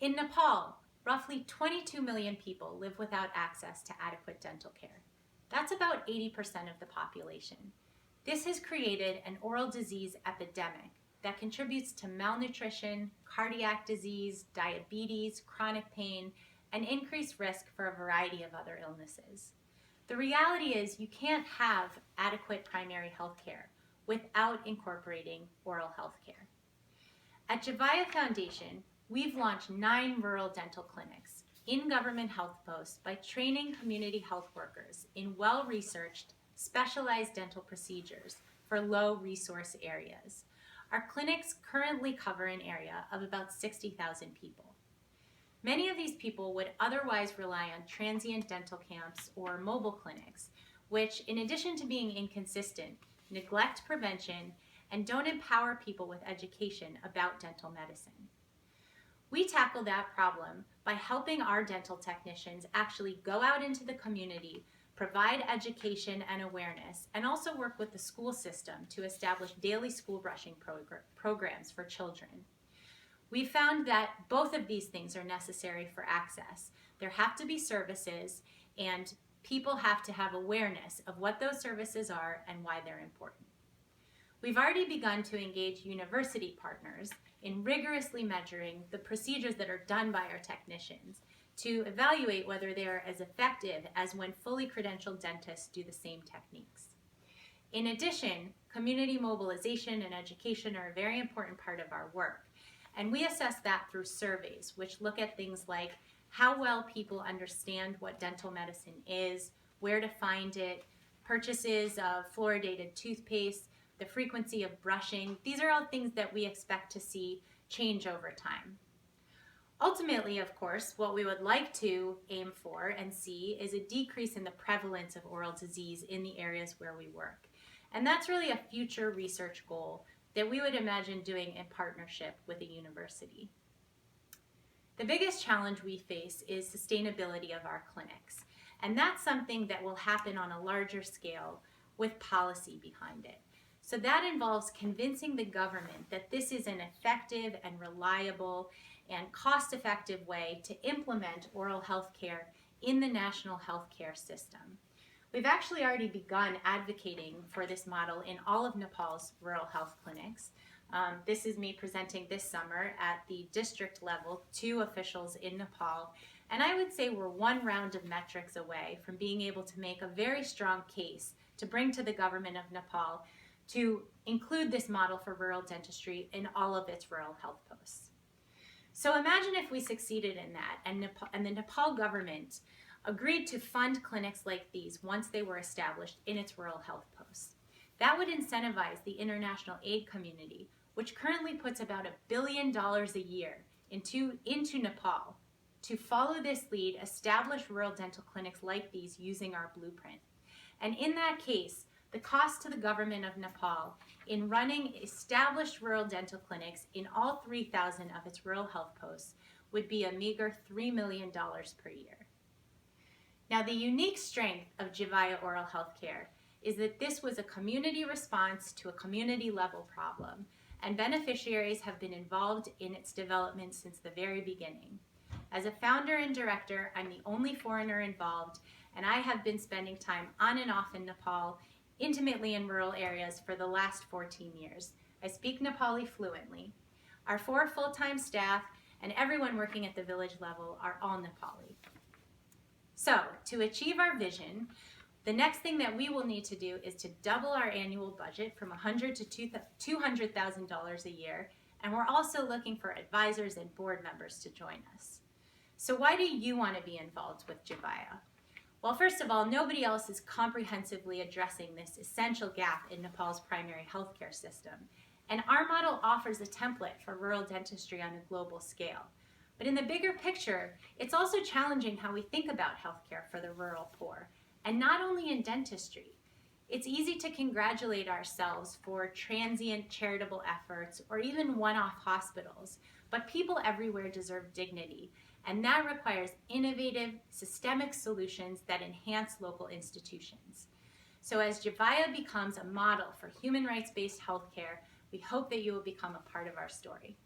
In Nepal, roughly 22 million people live without access to adequate dental care. That's about 80% of the population. This has created an oral disease epidemic that contributes to malnutrition, cardiac disease, diabetes, chronic pain, and increased risk for a variety of other illnesses. The reality is you can't have adequate primary health care without incorporating oral health care. At Jevaia Foundation, we've launched 9 rural dental clinics in government health posts by training community health workers in well-researched, specialized dental procedures for low-resource areas. Our clinics currently cover an area of about 60,000 people. Many of these people would otherwise rely on transient dental camps or mobile clinics, which, in addition to being inconsistent, neglect prevention and don't empower people with education about dental medicine. We tackle that problem by helping our dental technicians actually go out into the community, provide education and awareness, and also work with the school system to establish daily school brushing programs for children. We found that both of these things are necessary for access. There have to be services, and people have to have awareness of what those services are and why they're important. We've already begun to engage university partners in rigorously measuring the procedures that are done by our technicians to evaluate whether they are as effective as when fully credentialed dentists do the same techniques. In addition, community mobilization and education are a very important part of our work, and we assess that through surveys, which look at things like how well people understand what dental medicine is, where to find it, purchases of fluoridated toothpaste, the frequency of brushing. These are all things that we expect to see change over time. Ultimately, of course, what we would like to aim for and see is a decrease in the prevalence of oral disease in the areas where we work. And that's really a future research goal that we would imagine doing in partnership with a university. The biggest challenge we face is sustainability of our clinics. And that's something that will happen on a larger scale with policy behind it. So that involves convincing the government that this is an effective and reliable and cost-effective way to implement oral health care in the national health care system. We've actually already begun advocating for this model in all of Nepal's rural health clinics. This is me presenting this summer at the district level to officials in Nepal. And I would say we're one round of metrics away from being able to make a very strong case to bring to the government of Nepal to include this model for rural dentistry in all of its rural health posts. So imagine if we succeeded in that and the Nepal government agreed to fund clinics like these once they were established in its rural health posts. That would incentivize the international aid community, which currently puts about $1 billion a year into Nepal, to follow this lead, establish rural dental clinics like these using our blueprint. And in that case, the cost to the government of Nepal in running established rural dental clinics in all 3,000 of its rural health posts would be a meager $3 million per year. Now, the unique strength of Jevaia Oral Health Care is that this was a community response to a community level problem, and beneficiaries have been involved in its development since the very beginning. As a founder and director, I'm the only foreigner involved, and I have been spending time on and off in Nepal, intimately in rural areas for the last 14 years. I speak Nepali fluently. Our 4 full-time staff and everyone working at the village level are all Nepali. So, to achieve our vision, the next thing that we will need to do is to double our annual budget from $100,000 to $200,000 a year, and we're also looking for advisors and board members to join us. So why do you want to be involved with Jevaia? Well, first of all, nobody else is comprehensively addressing this essential gap in Nepal's primary healthcare system, and our model offers a template for rural dentistry on a global scale. But in the bigger picture, it's also challenging how we think about healthcare for the rural poor, and not only in dentistry. It's easy to congratulate ourselves for transient charitable efforts or even one-off hospitals, but people everywhere deserve dignity, and that requires innovative, systemic solutions that enhance local institutions. So as Jevaia becomes a model for human rights-based healthcare, we hope that you will become a part of our story.